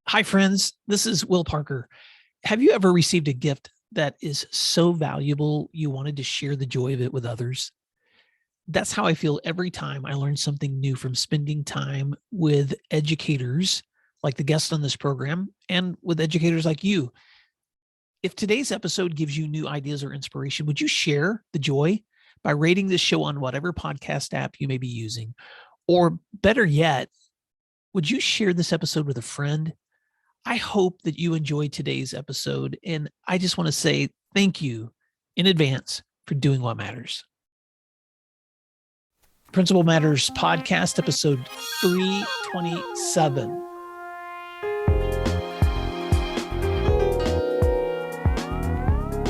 Hi, friends. This is Will Parker. Have you ever received a gift that is so valuable you wanted to share the joy of it with others? That's how I feel every time I learn something new from spending time with educators like the guests on this program and with educators like you. If today's episode gives you new ideas or inspiration, would you share the joy by rating this show on whatever podcast app you may be using? Or better yet, would you share this episode with a friend? I hope that you enjoyed today's episode, and I just want to say thank you in advance for doing what matters. Principal Matters Podcast, episode 327.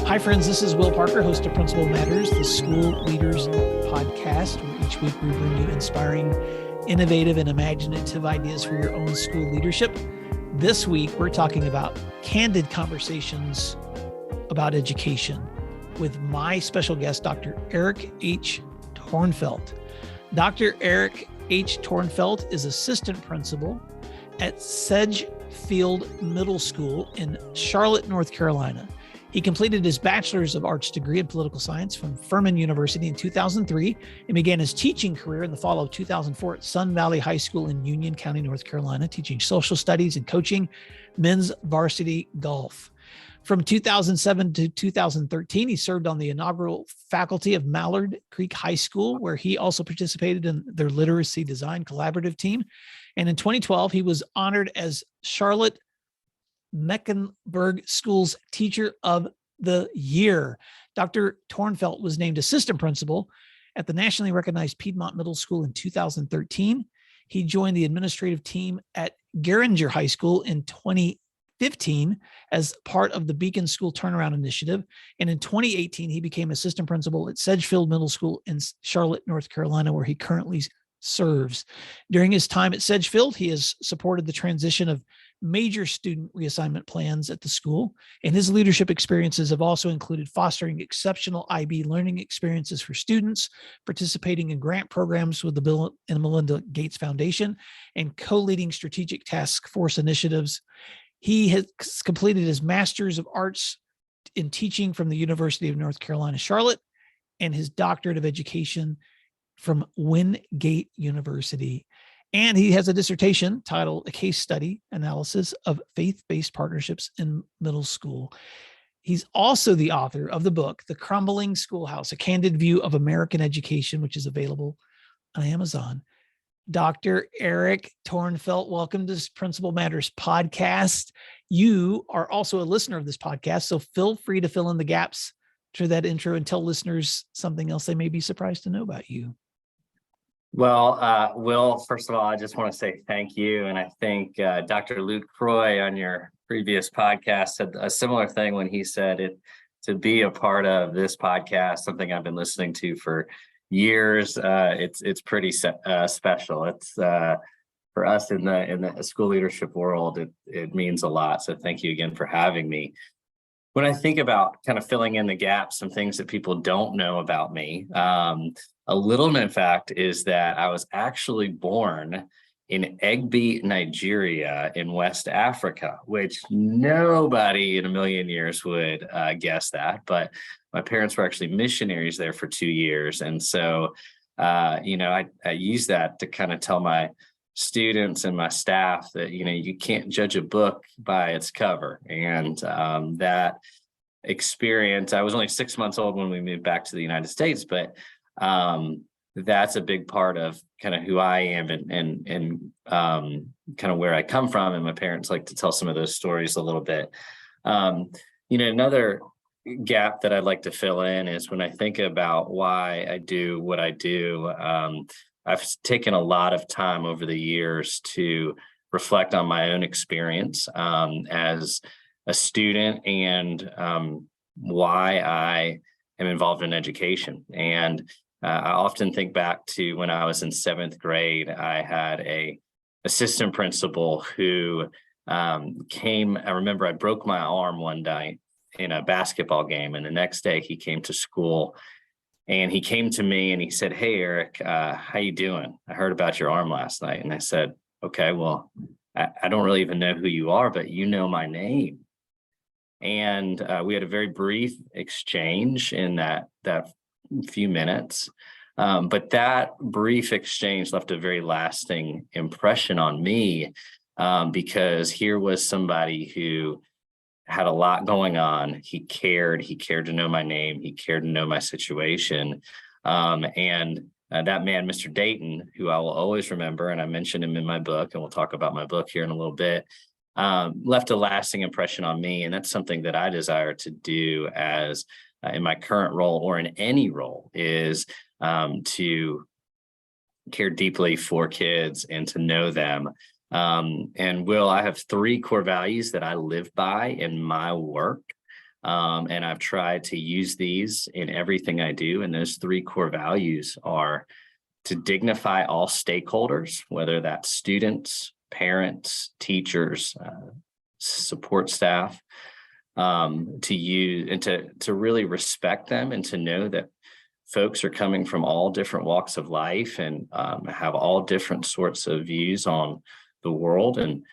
Hi, friends. This is Will Parker, host of Principal Matters, the School Leaders Podcast, where each week we bring you inspiring, innovative, and imaginative ideas for your own school leadership. This week, we're talking about Candid Conversations about education with my special guest, Dr. Eric H. Tornfelt. Dr. Eric H. Tornfelt is assistant principal at Sedgefield Middle School in Charlotte, North Carolina. He completed his Bachelor's of Arts degree in Political Science from Furman University in 2003 and began his teaching career in the fall of 2004 at Sun Valley High School in Union County, North Carolina, teaching social studies and coaching men's varsity golf. From 2007 to 2013, he served on the inaugural faculty of Mallard Creek High School, where he also participated in their literacy design collaborative team. And in 2012, he was honored as Charlotte Mecklenburg School's Teacher of the Year. Dr. Tornfelt was named assistant principal at the nationally recognized Piedmont Middle School in 2013. He joined the administrative team at Geringer High School in 2015 as part of the Beacon School Turnaround Initiative. And in 2018, he became assistant principal at Sedgefield Middle School in Charlotte, North Carolina, where he currently serves. During his time at Sedgefield, he has supported the transition of major student reassignment plans at the school, and his leadership experiences have also included fostering exceptional IB learning experiences for students, participating in grant programs with the Bill and Melinda Gates Foundation, and co-leading strategic task force initiatives. He has completed his Master's of Arts in Teaching from the University of North Carolina, Charlotte, and his Doctorate of Education from Wingate University. And he has a dissertation titled A Case Study Analysis of Faith-Based Partnerships in Middle School. He's also the author of the book, The Crumbling Schoolhouse, A Candid View of American Education, which is available on Amazon. Dr. Eric Tornfelt, welcome to Principal Matters Podcast. You are also a listener of this podcast, so feel free to fill in the gaps to that intro and tell listeners something else they may be surprised to know about you. Well, Will, first of all, I just want to say thank you. And I think Dr. Luke Croy on your previous podcast said a similar thing when he said it to be a part of this podcast, something I've been listening to for years. It's pretty special. It's for us in the school leadership world, it means a lot. So thank you again for having me. When I think about kind of filling in the gaps, some things that people don't know about me, a little known fact is that I was actually born in Egbe, Nigeria in West Africa, which nobody in a million years would guess that. But my parents were actually missionaries there for 2 years. And so, I use that to kind of tell my students and my staff that, you can't judge a book by its cover. And that experience, I was only 6 months old when we moved back to the United States, but that's a big part of kind of who I am and kind of where I come from. And my parents like to tell some of those stories a little bit. Another gap that I'd like to fill in is when I think about why I do what I do. I've taken a lot of time over the years to reflect on my own experience as a student and why I am involved in education. And I often think back to when I was in 7th grade, I had a assistant principal who came. I remember I broke my arm one night in a basketball game, and the next day he came to school and he came to me and he said, "Hey, Eric, how you doing? I heard about your arm last night." And I said, "Okay, well, I don't really even know who you are, but you know my name. And we had a very brief exchange in that few minutes. But that brief exchange left a very lasting impression on me, because here was somebody who had a lot going on. He cared to know my name. He cared to know my situation. And that man, Mr. Dayton, who I will always remember, and I mentioned him in my book, and we'll talk about my book here in a little bit, left a lasting impression on me. And that's something that I desire to do as in my current role or in any role, is to care deeply for kids and to know them. And Will, I have 3 core values that I live by in my work. And I've tried to use these in everything I do. And those 3 core values are to dignify all stakeholders, whether that's students, parents, teachers, support staff, to use and to really respect them, and to know that folks are coming from all different walks of life and have all different sorts of views on the world. And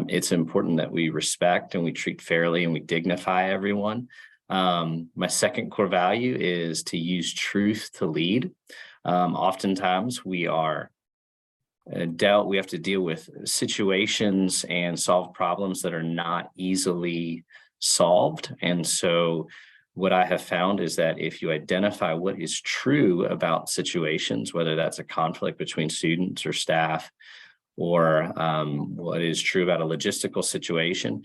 it's important that we respect and we treat fairly and we dignify everyone. My second core value is to use truth to lead. Oftentimes we have to deal with situations and solve problems that are not easily solved. And so what I have found is that if you identify what is true about situations, whether that's a conflict between students or staff, or what is true about a logistical situation,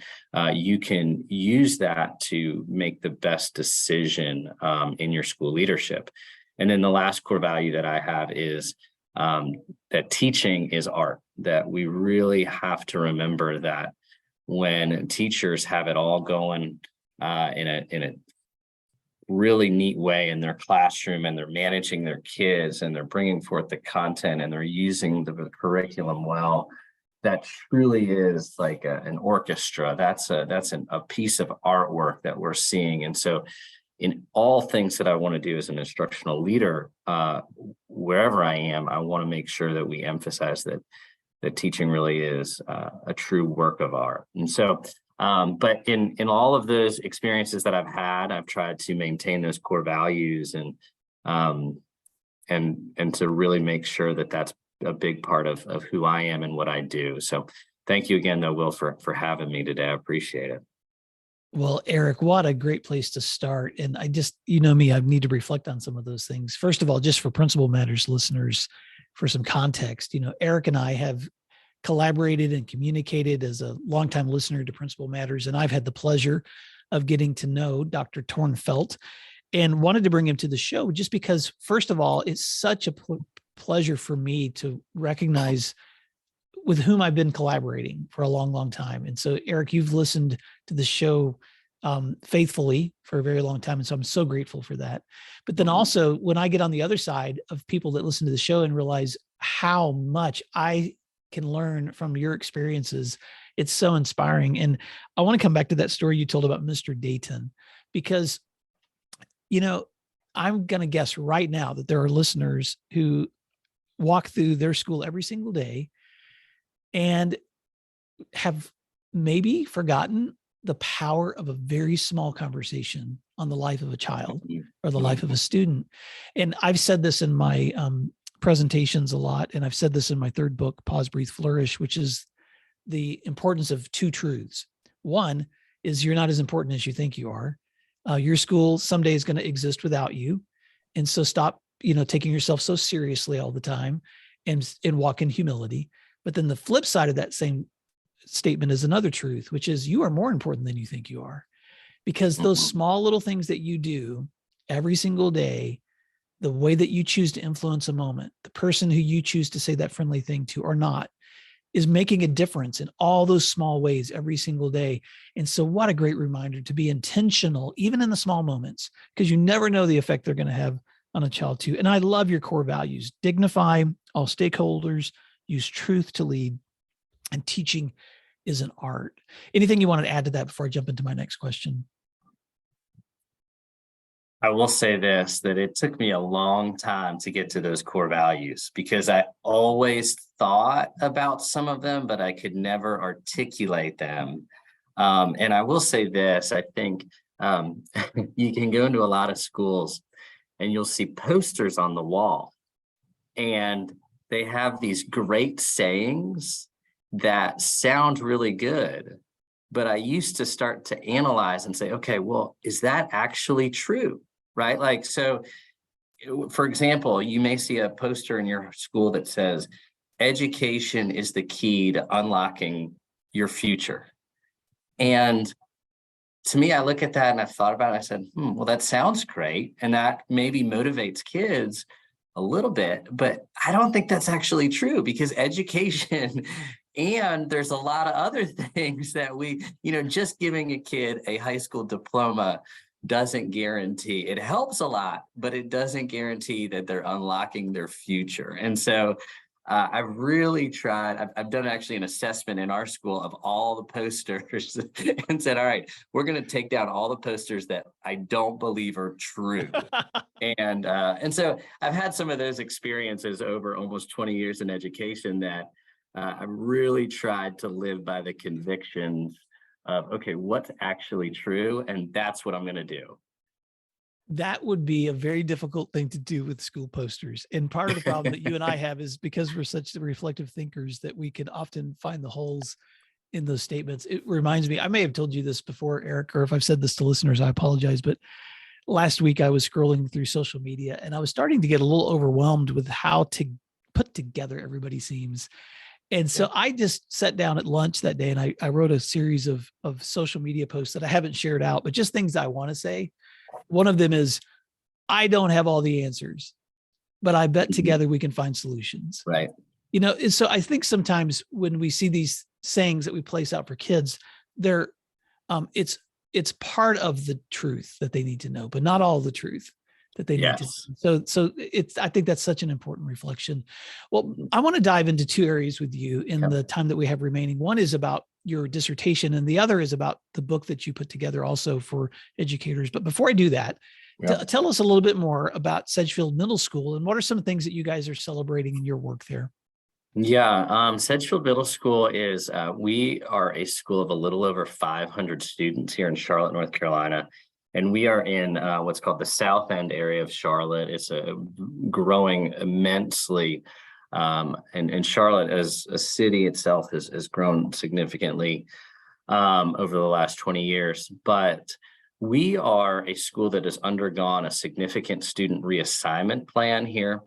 you can use that to make the best decision in your school leadership. And then the last core value that I have is that teaching is art, that we really have to remember that when teachers have it all going in a really neat way in their classroom, and they're managing their kids, and they're bringing forth the content, and they're using the curriculum well, that truly is like an orchestra. That's a piece of artwork that we're seeing. And so in all things that I want to do as an instructional leader, wherever I am, I want to make sure that we emphasize that teaching really is a true work of art. And so but in all of those experiences that I've had, I've tried to maintain those core values and to really make sure that that's a big part of who I am and what I do. So thank you again, though, Will, for having me today. I appreciate it. Well, Eric, what a great place to start. And I just, you know me, I need to reflect on some of those things. First of all, just for Principal Matters listeners, for some context, Eric and I have collaborated and communicated as a longtime listener to Principal Matters. And I've had the pleasure of getting to know Dr. Tornfelt and wanted to bring him to the show just because, first of all, it's such a pleasure for me to recognize with whom I've been collaborating for a long, long time. And so, Eric, you've listened to the show faithfully for a very long time. And so I'm so grateful for that. But then also when I get on the other side of people that listen to the show and realize how much I can learn from your experiences, it's so inspiring. And I want to come back to that story you told about Mr. Dayton, because, I'm going to guess right now that there are listeners who walk through their school every single day and have maybe forgotten the power of a very small conversation on the life of a child or the life of a student. And I've said this in my presentations a lot, and I've said this in my 3rd book, Pause, Breathe, Flourish, which is the importance of 2 truths. One is you're not as important as you think you are. Your school someday is going to exist without you. And so stop, taking yourself so seriously all the time and walk in humility. But then the flip side of that same statement is another truth, which is you are more important than you think you are, because those small little things that you do every single day, the way that you choose to influence a moment, the person who you choose to say that friendly thing to or not, is making a difference in all those small ways every single day. And so what a great reminder to be intentional, even in the small moments, because you never know the effect they're going to have on a child too. And I love your core values: dignify all stakeholders, use truth to lead, and teaching is an art. Anything you want to add to that before I jump into my next question? I will say this, that it took me a long time to get to those core values because I always thought about some of them, but I could never articulate them. And I will say this, I think you can go into a lot of schools and you'll see posters on the wall, and they have these great sayings that sound really good. But I used to start to analyze and say, okay, well, is that actually true? Right? Like, so for example, you may see a poster in your school that says, education is the key to unlocking your future. And to me, I look at that and I've thought about it. I said, well, that sounds great. And that maybe motivates kids a little bit, but I don't think that's actually true, because education and there's a lot of other things that just giving a kid a high school diploma doesn't guarantee. It helps a lot, but it doesn't guarantee that they're unlocking their future. And so I've really tried. I've done actually an assessment in our school of all the posters and said, all right, we're going to take down all the posters that I don't believe are true. And so I've had some of those experiences over almost 20 years in education that I've really tried to live by the convictions of, okay, what's actually true? And that's what I'm going to do. That would be a very difficult thing to do with school posters. And part of the problem that you and I have is because we're such reflective thinkers that we can often find the holes in those statements. It reminds me, I may have told you this before, Eric, or if I've said this to listeners, I apologize. But last week I was scrolling through social media and I was starting to get a little overwhelmed with how to put together everybody seems. And so I just sat down at lunch that day and I wrote a series of social media posts that I haven't shared out, but just things I want to say. One of them is, I don't have all the answers, but I bet together we can find solutions. Right. And so I think sometimes when we see these sayings that we place out for kids, they're it's part of the truth that they need to know, but not all the truth that they need to know. So I think that's such an important reflection. Well, I want to dive into two areas with you in the time that we have remaining. One is about your dissertation, and the other is about the book that you put together also for educators. But before I do that, tell us a little bit more about Sedgefield Middle School and what are some things that you guys are celebrating in your work there? Yeah, Sedgefield Middle School is, we are a school of a little over 500 students here in Charlotte, North Carolina. And we are in what's called the South End area of Charlotte. It's growing immensely. And Charlotte as a city itself has grown significantly over the last 20 years. But we are a school that has undergone a significant student reassignment plan here.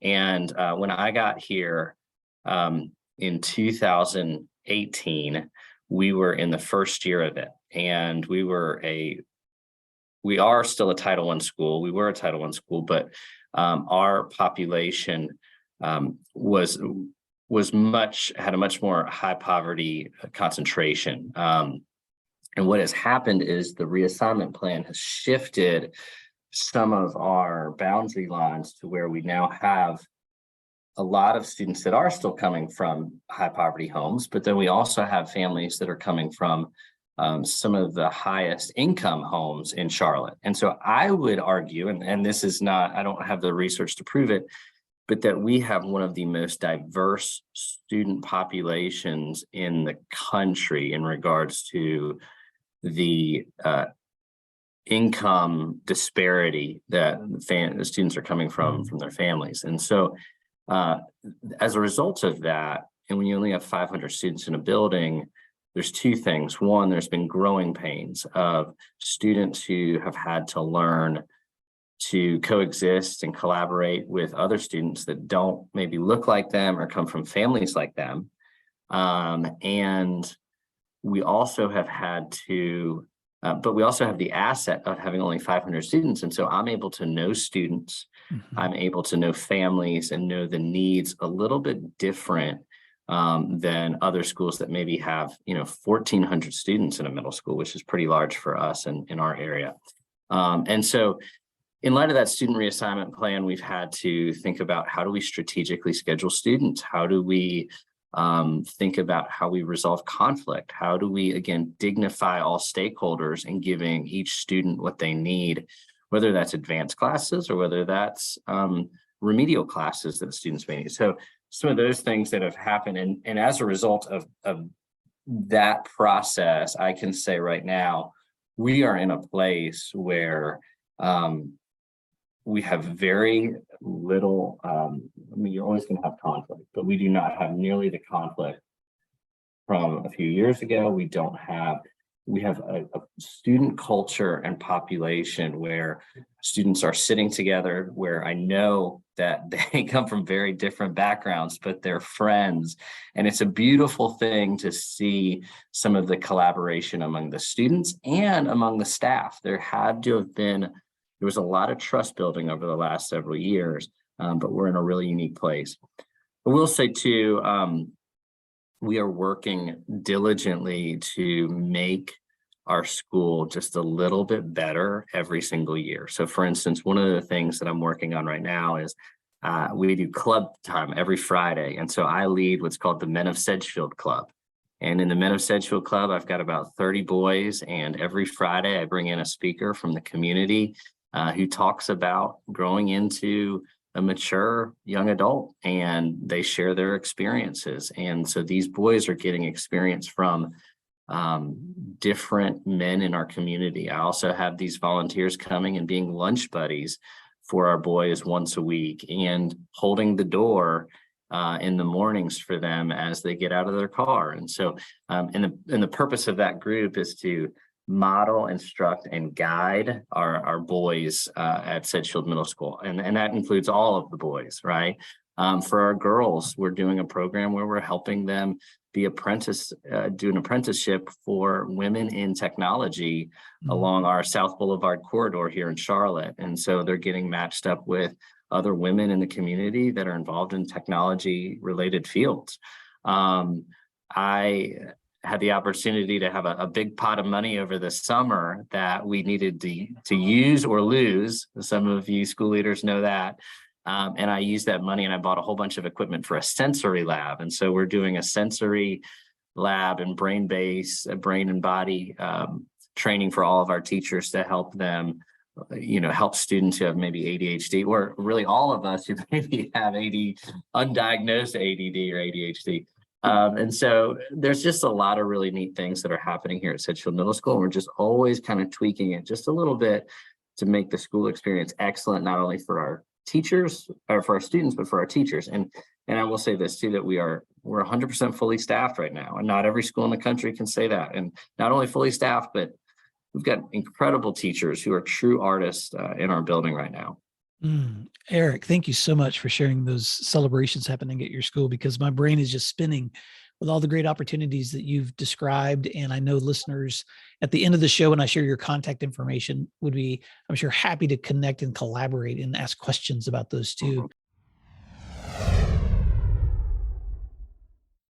And when I got here in 2018, we were in the first year of it. And we are still a Title I school. We were a Title I school, but our population had a much more high poverty concentration. And what has happened is the reassignment plan has shifted some of our boundary lines to where we now have a lot of students that are still coming from high poverty homes, but then we also have families that are coming from some of the highest income homes in Charlotte. And so I would argue, and this is not, I don't have the research to prove it, but that we have one of the most diverse student populations in the country in regards to the income disparity that the students are coming from their families. And so as a result of that, and when you only have 500 students in a building, there's two things. One, there's been growing pains of students who have had to learn to coexist and collaborate with other students that don't maybe look like them or come from families like them. And we also have had to, but we also have the asset of having only 500 students. And so I'm able to know students, I'm able to know families and know the needs a little bit different than other schools that maybe have, 1,400 students in a middle school, which is pretty large for us in our area. And so in light of that student reassignment plan, we've had to think about how do we strategically schedule students? How do we think about how we resolve conflict? How do we, again, dignify all stakeholders in giving each student what they need whether that's advanced classes or whether that's remedial classes that students may need. So some of those things that have happened, and as a result of that process, I can say right now, we are in a place where we have very little, you're always going to have conflict, but we do not have nearly the conflict from a few years ago. We have a student culture and population where students are sitting together, where I know that they come from very different backgrounds, but they're friends. And it's a beautiful thing to see some of the collaboration among the students and among the staff. There was a lot of trust building over the last several years, but we're in a really unique place. I will say too, we are working diligently to make our school just a little bit better every single year. So for instance, one of the things that I'm working on right now is we do club time every Friday. And so I lead what's called the Men of Sedgefield Club. And in the Men of Sedgefield Club, I've got about 30 boys. And every Friday I bring in a speaker from the community who talks about growing into a mature young adult, and they share their experiences. And so these boys are getting experience from different men in our community. I also have these volunteers coming and being lunch buddies for our boys once a week and holding the door in the mornings for them as they get out of their car. And so and the purpose of that group is to model, instruct, and guide our boys at Sedgefield Middle School. And that includes all of the boys, right? For our girls, we're doing a program where we're helping them do an apprenticeship for women in technology along our South Boulevard corridor here in Charlotte. And so they're getting matched up with other women in the community that are involved in technology related fields. I had the opportunity to have a big pot of money over the summer that we needed to use or lose. Some of you school leaders know that. And I used that money and I bought a whole bunch of equipment for a sensory lab. And so we're doing a sensory lab and brain and body training for all of our teachers to help them, help students who have maybe ADHD, or really all of us who maybe have undiagnosed ADD or ADHD. And so there's just a lot of really neat things that are happening here at Sedgefield Middle School. And we're just always kind of tweaking it just a little bit to make the school experience excellent, not only for our teachers or for our students, but for our teachers. And I will say this too, that we're 100% fully staffed right now. And not every school in the country can say that. And not only fully staffed, but we've got incredible teachers who are true artists in our building right now. Eric, thank you so much for sharing those celebrations happening at your school, because my brain is just spinning with all the great opportunities that you've described. And I know listeners at the end of the show, when I share your contact information, would be, I'm sure, happy to connect and collaborate and ask questions about those too.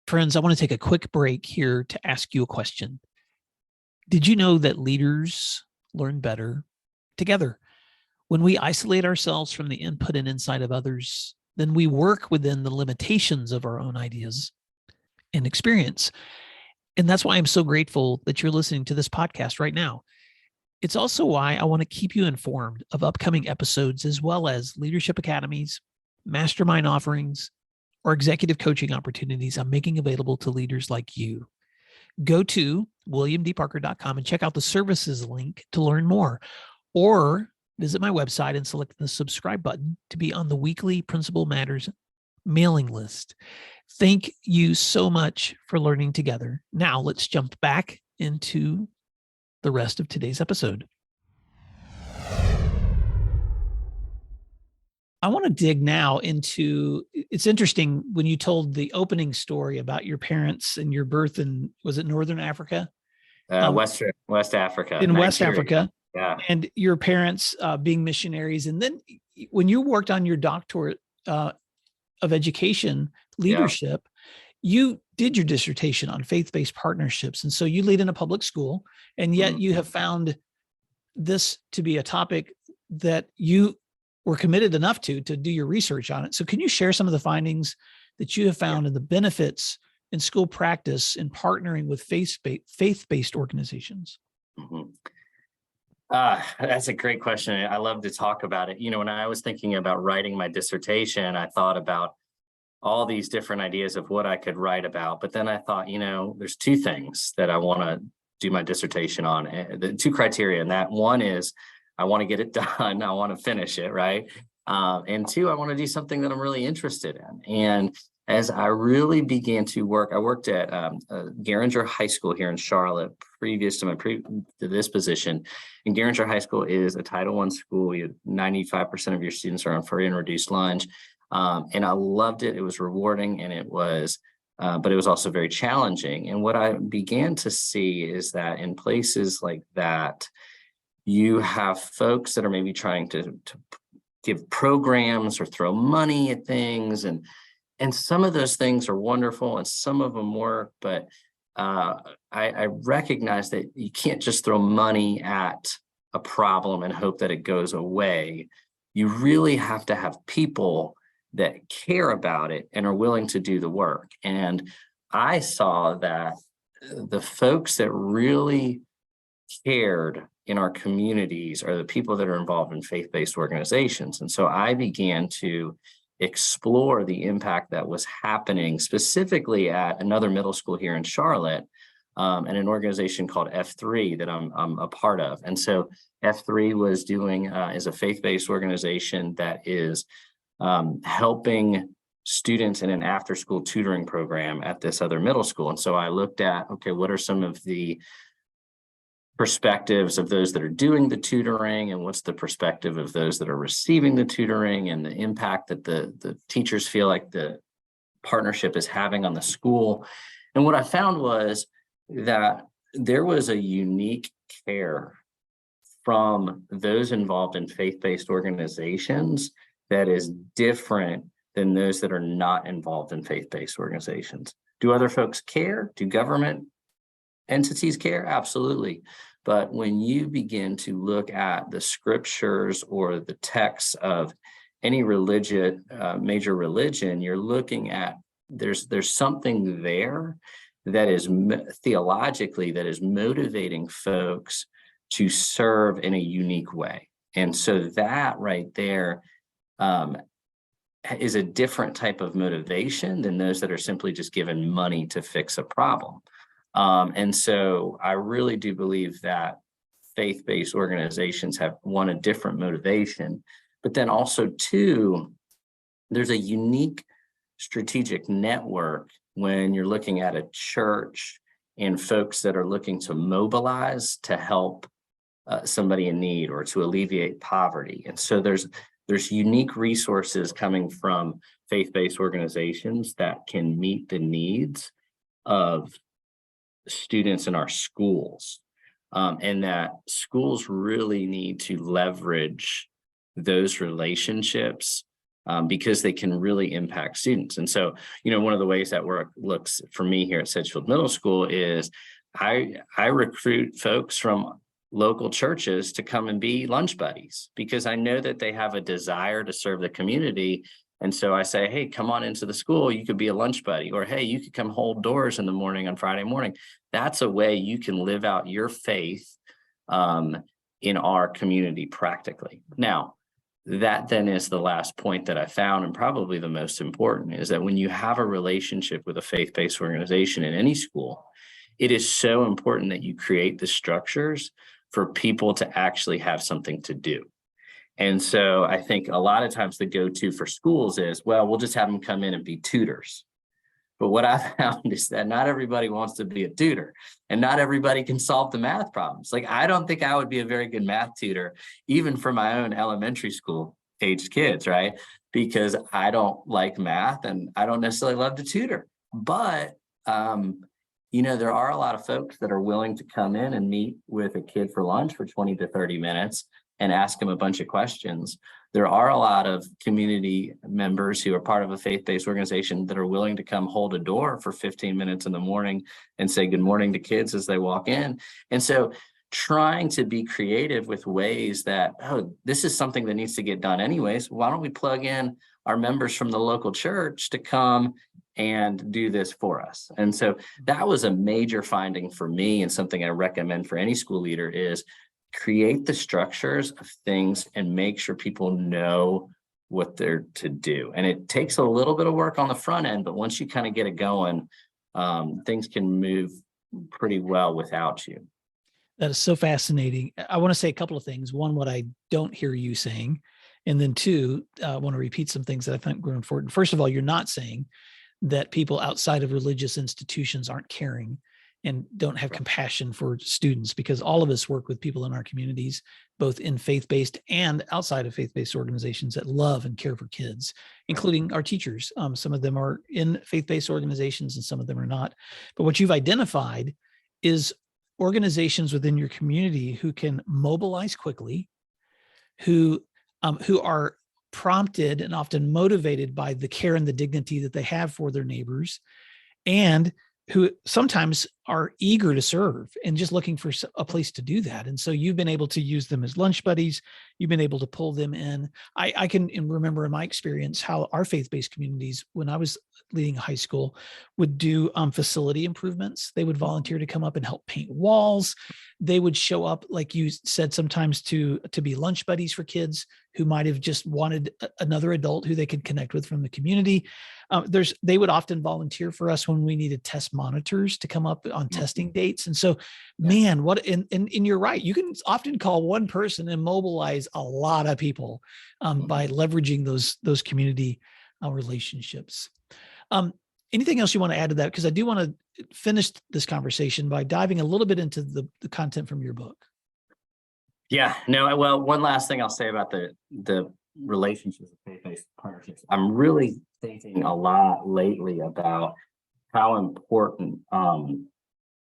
Friends, I want to take a quick break here to ask you a question. Did you know that leaders learn better together? When we isolate ourselves from the input and insight of others, then we work within the limitations of our own ideas and experience. And that's why I'm so grateful that you're listening to this podcast right now. It's also why I want to keep you informed of upcoming episodes, as well as leadership academies, mastermind offerings, or executive coaching opportunities I'm making available to leaders like you. Go to williamdparker.com and check out the services link to learn more, or visit my website and select the subscribe button to be on the weekly Principal Matters mailing list. Thank you so much for learning together. Now let's jump back into the rest of today's episode. I want to dig now into, it's interesting when you told the opening story about your parents and your birth in, was it Northern Africa? West Africa. In Nigeria. West Africa. Yeah. And your parents being missionaries. And then when you worked on your doctorate of education leadership, you did your dissertation on faith-based partnerships. And so you lead in a public school, and yet you have found this to be a topic that you were committed enough to do your research on it. So can you share some of the findings that you have found and the benefits in school practice in partnering with faith-based organizations? That's a great question. I love to talk about it. When I was thinking about writing my dissertation, I thought about all these different ideas of what I could write about. But then I thought, there's two things that I want to do my dissertation on, the two criteria. And that one is I want to get it done. I want to finish it, right? And two, I want to do something that I'm really interested in. And as I really began to work, I worked at Garinger High School here in Charlotte, previous to this position. And Garinger High School is a Title I school. 95% of your students are on free and reduced lunch. And I loved it. It was rewarding, and but it was also very challenging. And what I began to see is that in places like that, you have folks that are maybe trying to give programs or throw money at things. And some of those things are wonderful and some of them work, but I recognize that you can't just throw money at a problem and hope that it goes away. You really have to have people that care about it and are willing to do the work. And I saw that the folks that really cared in our communities are the people that are involved in faith-based organizations. And so I began to explore the impact that was happening specifically at another middle school here in Charlotte, and an organization called F3 that I'm a part of. And so F3 was is a faith-based organization that is helping students in an after-school tutoring program at this other middle school. And so I looked at, okay, what are some of the perspectives of those that are doing the tutoring, and what's the perspective of those that are receiving the tutoring, and the impact that the teachers feel like the partnership is having on the school. And what I found was that there was a unique care from those involved in faith-based organizations that is different than those that are not involved in faith-based organizations. Do other folks care? Do government entities care? Absolutely. But when you begin to look at the scriptures or the texts of any major religion, you're looking at there's something there that is theologically that is motivating folks to serve in a unique way. And so that right there is a different type of motivation than those that are simply just given money to fix a problem. And so I really do believe that faith-based organizations have a different motivation, but then also two, there's a unique strategic network when you're looking at a church and folks that are looking to mobilize to help somebody in need or to alleviate poverty. And so there's unique resources coming from faith-based organizations that can meet the needs of students in our schools, and that schools really need to leverage those relationships because they can really impact students. And so, one of the ways that work looks for me here at Sedgefield Middle School is I recruit folks from local churches to come and be lunch buddies because I know that they have a desire to serve the community. And so I say, hey, come on into the school. You could be a lunch buddy, or hey, you could come hold doors in the morning on Friday morning. That's a way you can live out your faith in our community practically. Now, that then is the last point that I found, and probably the most important, is that when you have a relationship with a faith-based organization in any school, it is so important that you create the structures for people to actually have something to do. And so I think a lot of times the go-to for schools is, well, we'll just have them come in and be tutors. But what I found is that not everybody wants to be a tutor, and not everybody can solve the math problems. Like, I don't think I would be a very good math tutor, even for my own elementary school aged kids, right? Because I don't like math and I don't necessarily love to tutor. But there are a lot of folks that are willing to come in and meet with a kid for lunch for 20 to 30 minutes and ask him a bunch of questions. There are a lot of community members who are part of a faith-based organization that are willing to come hold a door for 15 minutes in the morning and say good morning to kids as they walk in. And so trying to be creative with ways that, this is something that needs to get done anyways. Why don't we plug in our members from the local church to come and do this for us? And so that was a major finding for me, and something I recommend for any school leader is create the structures of things and make sure people know what they're to do. And it takes a little bit of work on the front end, but once you kind of get it going, things can move pretty well without you. That is so fascinating. I want to say a couple of things. One, what I don't hear you saying. And then two, I want to repeat some things that I think were important. First of all, you're not saying that people outside of religious institutions aren't caring and don't have compassion for students, because all of us work with people in our communities, both in faith-based and outside of faith-based organizations that love and care for kids, including our teachers. Some of them are in faith-based organizations and some of them are not. But what you've identified is organizations within your community who can mobilize quickly, who are prompted and often motivated by the care and the dignity that they have for their neighbors, and who sometimes are eager to serve and just looking for a place to do that. And so you've been able to use them as lunch buddies. You've been able to pull them in. I can remember in my experience how our faith-based communities, when I was leading high school, would do facility improvements. They would volunteer to come up and help paint walls. They would show up, like you said, sometimes to be lunch buddies for kids who might have just wanted another adult who they could connect with from the community. They would often volunteer for us when we needed test monitors to come up on testing dates. And so, man, and you're right. You can often call one person and mobilize a lot of people by leveraging those community relationships. Anything else you want to add to that? Because I do want to finish this conversation by diving a little bit into the content from your book. Yeah, no, well, one last thing I'll say about the relationships of faith-based partnerships. I'm really thinking a lot lately about how important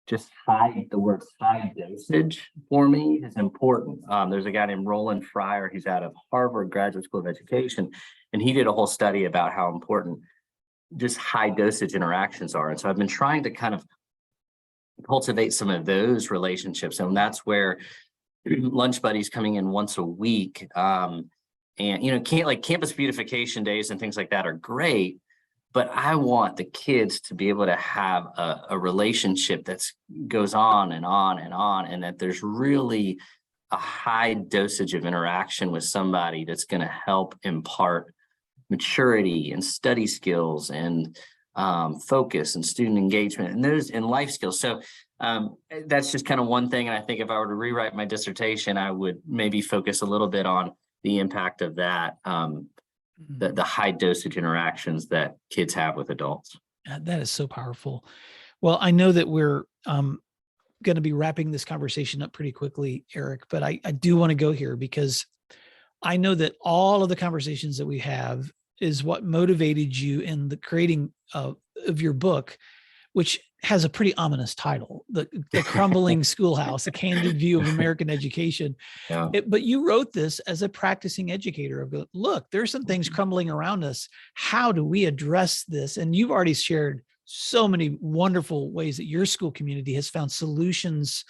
just the word high dosage for me is important. There's a guy named Roland Fryer. He's out of Harvard Graduate School of Education, and he did a whole study about how important just high dosage interactions are. And so I've been trying to kind of cultivate some of those relationships. And that's where lunch buddies coming in once a week, and campus beautification days and things like that are great, but I want the kids to be able to have a relationship that goes on and on and on, and that there's really a high dosage of interaction with somebody that's going to help impart maturity and study skills and focus and student engagement and those and life skills. So that's just kind of one thing. And I think if I were to rewrite my dissertation, I would maybe focus a little bit on the impact of that, the high dosage interactions that kids have with adults. That is so powerful. Well, I know that we're going to be wrapping this conversation up pretty quickly, Eric, but I do want to go here because I know that all of the conversations that we have is what motivated you in the creating of your book, which has a pretty ominous title, the Crumbling Schoolhouse, a candid view of American education. Yeah. But you wrote this as a practicing educator of, look, there's some things crumbling around us. How do we address this? And you've already shared so many wonderful ways that your school community has found solutions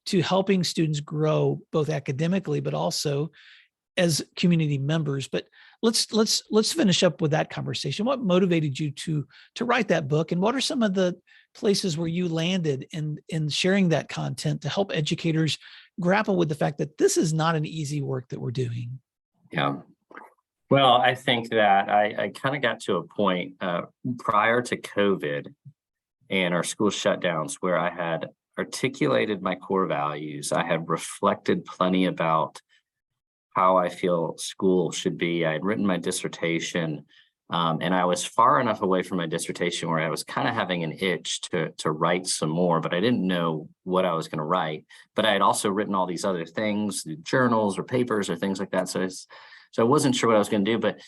to helping students grow both academically, but also as community members. But let's finish up with that conversation. What motivated you to write that book, and what are some of the places where you landed in sharing that content to help educators grapple with the fact that this is not an easy work that we're doing? Yeah. Well, I think that I kind of got to a point prior to COVID and our school shutdowns where I had articulated my core values. I had reflected plenty about how I feel school should be. I had written my dissertation, and I was far enough away from my dissertation where I was kind of having an itch to write some more, but I didn't know what I was going to write. But I had also written all these other things, journals or papers or things like that. So I wasn't sure what I was going to do, but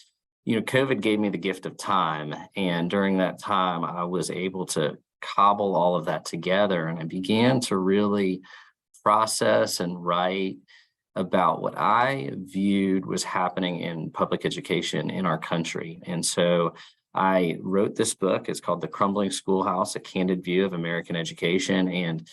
COVID gave me the gift of time. And during that time, I was able to cobble all of that together, and I began to really process and write about what I viewed was happening in public education in our country. And so I wrote this book. It's called The Crumbling Schoolhouse, A Candid View of American Education. And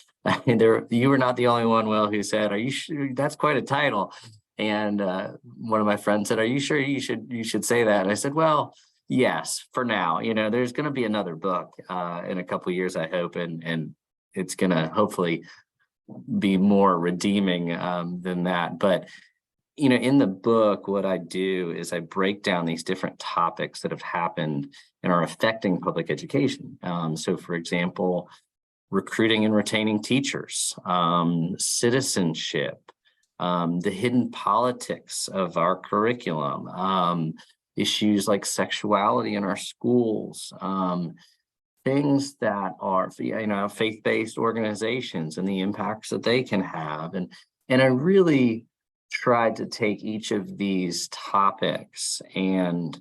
you were not the only one, Will, who said, "Are you sure? That's quite a title." And one of my friends said, "Are you sure you should say that?" And I said, "Well, yes, for now. There's going to be another book in a couple of years, I hope, and it's going to hopefully be more redeeming than that. But in the book, what I do is I break down these different topics that have happened and are affecting public education. So, for example, recruiting and retaining teachers, citizenship, the hidden politics of our curriculum, issues like sexuality in our schools, things that are, faith-based organizations and the impacts that they can have. And I really tried to take each of these topics and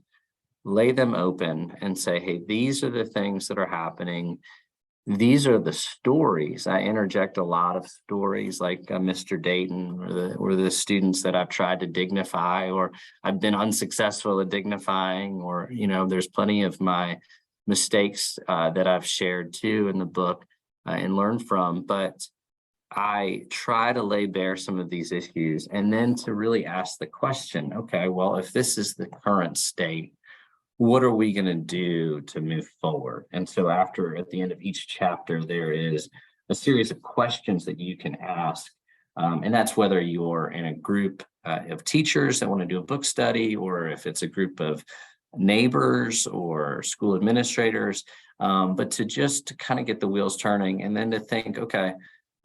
lay them open and say, hey, these are the things that are happening. These are the stories. I interject a lot of stories like Mr. Dayton or the students that I've tried to dignify, or I've been unsuccessful at dignifying, or, there's plenty of my mistakes that I've shared too in the book and learned from. But I try to lay bare some of these issues and then to really ask the question, okay, well, if this is the current state, what are we going to do to move forward? And so at the end of each chapter, there is a series of questions that you can ask. And that's whether you're in a group of teachers that want to do a book study, or if it's a group of neighbors or school administrators, but to kind of get the wheels turning and then to think, okay,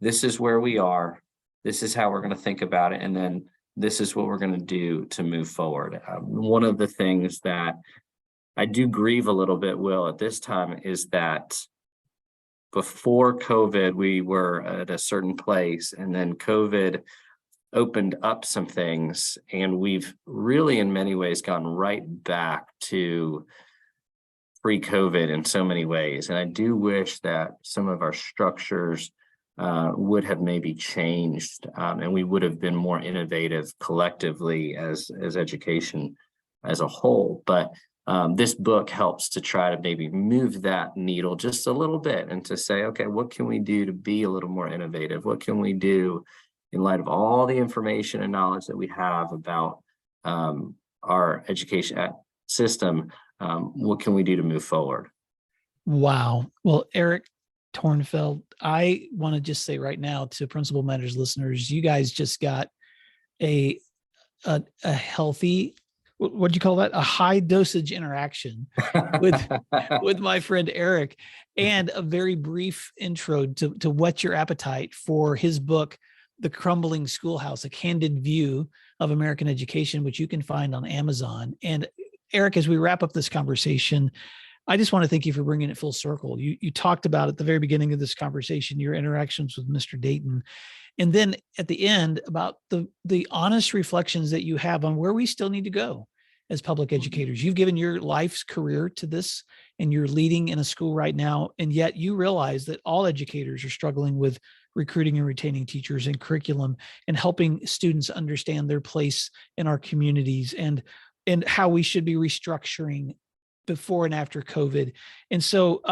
this is where we are. This is how we're going to think about it. And then this is what we're going to do to move forward. One of the things that I do grieve a little bit, Will, at this time is that before COVID, we were at a certain place, and then COVID opened up some things, and we've really in many ways gone right back to pre-COVID in so many ways. And I do wish that some of our structures would have maybe changed, and we would have been more innovative collectively as education as a whole. But this book helps to try to maybe move that needle just a little bit and to say, okay, what can we do to be a little more innovative? What can we do in light of all the information and knowledge that we have about our education system? What can we do to move forward? Wow. Well, Eric Tornfelt, I want to just say right now to Principal Matters listeners, you guys just got a healthy, what do you call that? A high dosage interaction with my friend Eric, and a very brief intro to whet your appetite for his book, The Crumbling Schoolhouse, A Candid View of American Education, which you can find on Amazon. And Eric, as we wrap up this conversation, I just want to thank you for bringing it full circle. You talked about at the very beginning of this conversation, your interactions with Mr. Dayton. And then at the end about the honest reflections that you have on where we still need to go as public educators. You've given your life's career to this, and you're leading in a school right now. And yet you realize that all educators are struggling with recruiting and retaining teachers and curriculum and helping students understand their place in our communities and how we should be restructuring before and after COVID. And so,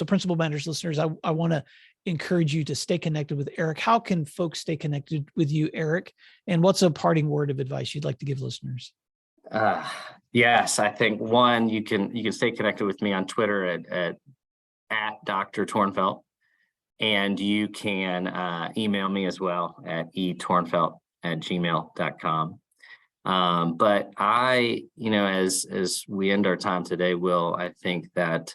Principal Matters listeners, I want to encourage you to stay connected with Eric. How can folks stay connected with you, Eric? And what's a parting word of advice you'd like to give listeners? Yes, I think one, you can stay connected with me on Twitter at Dr. Tornfelt, and you can email me as well at etornfelt@gmail.com. But I, as we end our time today, Will, I think that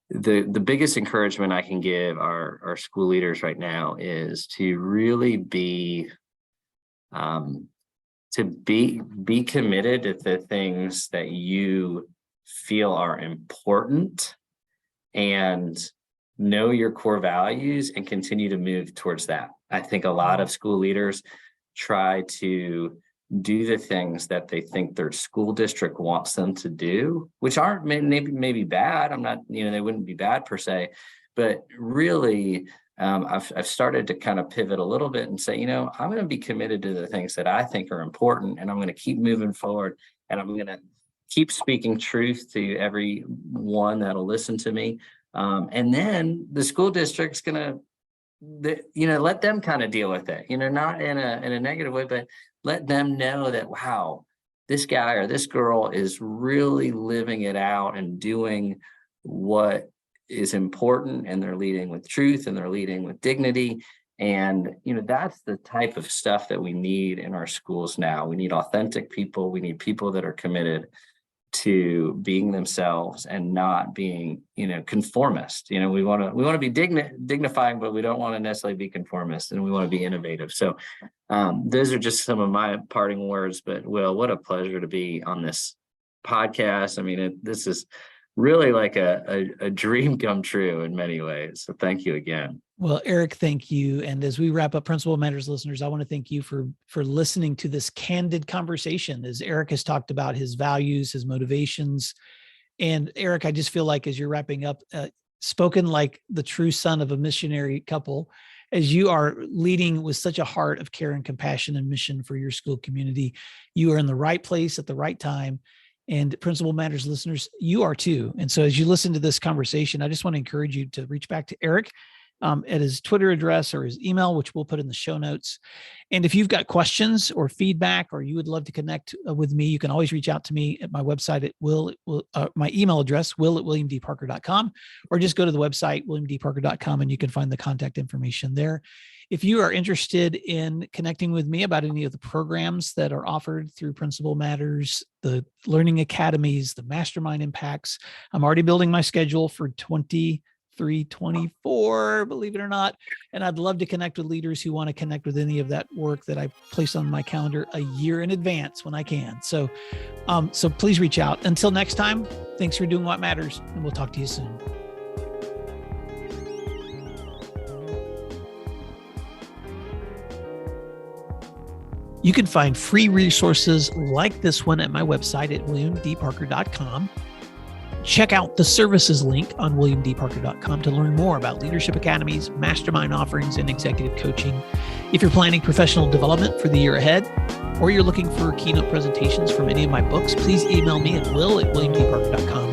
the biggest encouragement I can give our school leaders right now is to really be committed to the things that you feel are important, and know your core values and continue to move towards that. I think a lot of school leaders try to do the things that they think their school district wants them to do, which aren't maybe bad. I'm not, they wouldn't be bad per se, but really, I've started to kind of pivot a little bit and say, I'm going to be committed to the things that I think are important, and I'm going to keep moving forward, and I'm going to keep speaking truth to everyone that'll listen to me. And then the school district's going to, let them kind of deal with it, not in a negative way, but let them know that, wow, this guy or this girl is really living it out and doing what is important, and they're leading with truth and they're leading with dignity. And, that's the type of stuff that we need in our schools now. We need authentic people. We need people that are committed to being themselves and not being, conformist. We want to be dignifying, but we don't want to necessarily be conformist, and we want to be innovative. So those are just some of my parting words. But Will, what a pleasure to be on this podcast. I mean, this is really like a dream come true in many ways. So thank you again. Well, Eric, thank you. And as we wrap up, Principal Matters listeners, I want to thank you for listening to this candid conversation. As Eric has talked about his values, his motivations. And Eric, I just feel like as you're wrapping up, spoken like the true son of a missionary couple, as you are leading with such a heart of care and compassion and mission for your school community, you are in the right place at the right time. And Principal Matters listeners, you are too. And so as you listen to this conversation, I just want to encourage you to reach back to Eric at his Twitter address or his email, which we'll put in the show notes. And if you've got questions or feedback, or you would love to connect with me, you can always reach out to me at my website at my email address, will@williamdparker.com, or just go to the website, williamdparker.com, and you can find the contact information there. If you are interested in connecting with me about any of the programs that are offered through Principal Matters, the learning academies, the mastermind impacts, I'm already building my schedule for 23-24, believe it or not. And I'd love to connect with leaders who want to connect with any of that work that I place on my calendar a year in advance when I can. So please reach out. Until next time, thanks for doing what matters, and we'll talk to you soon. You can find free resources like this one at my website at williamdparker.com. Check out the services link on williamdparker.com to learn more about leadership academies, mastermind offerings, and executive coaching. If you're planning professional development for the year ahead, or you're looking for keynote presentations from any of my books, please email me at will@williamdparker.com.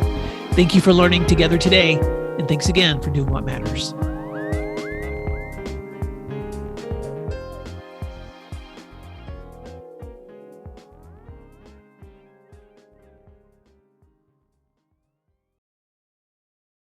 Thank you for learning together today, and thanks again for doing what matters.